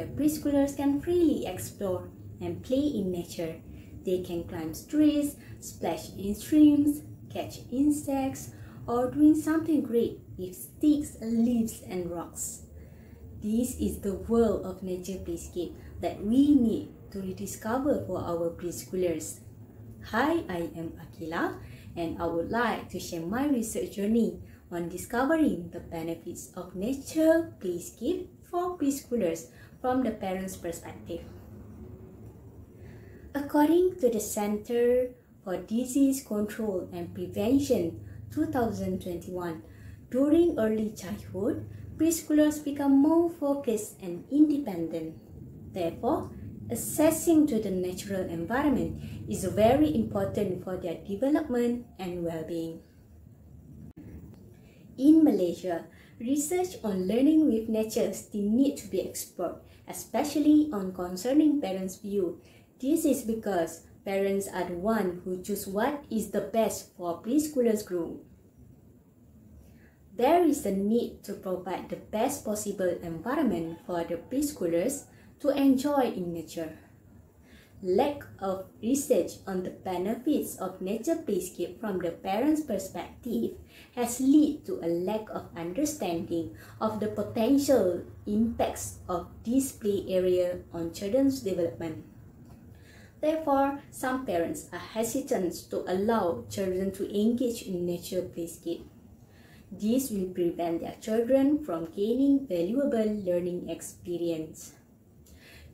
where preschoolers can freely explore and play in nature. They can climb trees, splash in streams, catch insects, or doing something great with sticks, leaves, and rocks. This is the world of nature playscape that we need to rediscover for our preschoolers. Hi, I am Aqila, and I would like to share my research journey on discovering the benefits of nature playscape for preschoolers from the parents' perspective. According to the Center for Disease Control and Prevention 2021, during early childhood, preschoolers become more focused and independent. Therefore, accessing to the natural environment is very important for their development and well-being. In Malaysia, research on learning with nature still needs to be explored, especially on concerning parents' view. This is because parents are the ones who choose what is the best for preschoolers' growth. There is a need to provide the best possible environment for the preschoolers to enjoy in nature. Lack of research on the benefits of nature playscape from the parents' perspective has led to a lack of understanding of the potential impacts of this play area on children's development. Therefore, some parents are hesitant to allow children to engage in nature playscape. This will prevent their children from gaining valuable learning experience.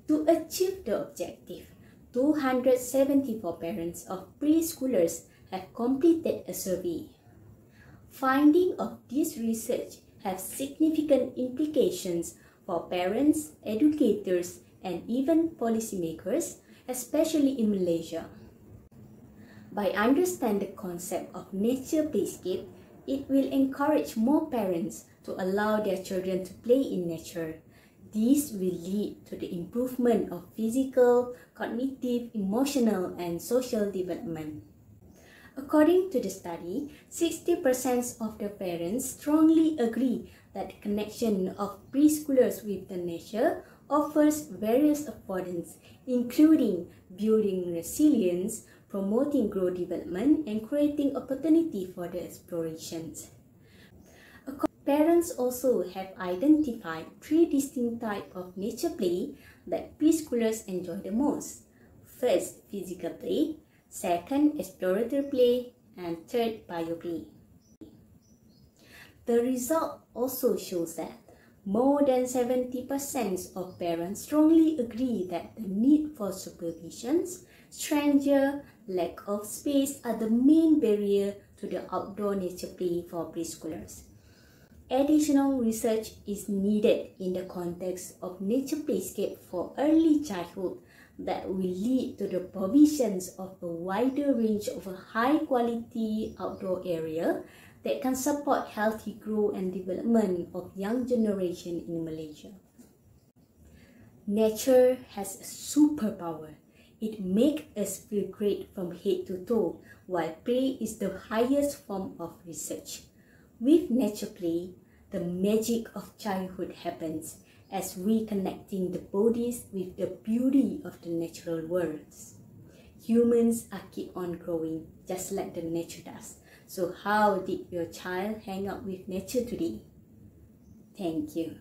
To achieve the objective, 274 parents of preschoolers have completed a survey. Findings of this research have significant implications for parents, educators, and even policymakers, especially in Malaysia. By understanding the concept of nature playscape, it will encourage more parents to allow their children to play in nature. This will lead to the improvement of physical, cognitive, emotional, and social development. According to the study, 60% of the parents strongly agree that the connection of preschoolers with the nature offers various affordance, including building resilience, promoting growth development, and creating opportunity for the explorations. Parents also have identified 3 distinct types of nature play that preschoolers enjoy the most. First, physical play. Second, exploratory play. And third, bioplay. The result also shows that more than 70% of parents strongly agree that the need for supervision, stranger, lack of space are the main barrier to the outdoor nature play for preschoolers. Additional research is needed in the context of nature playscape for early childhood that will lead to the provisions of a wider range of a high-quality outdoor area that can support healthy growth and development of young generation in Malaysia. Nature has a superpower. It makes us feel great from head to toe, while play is the highest form of research. With nature play, the magic of childhood happens as we connecting the bodies with the beauty of the natural worlds. Humans are keep on growing just like the nature does. So how did your child hang out with nature today? Thank you.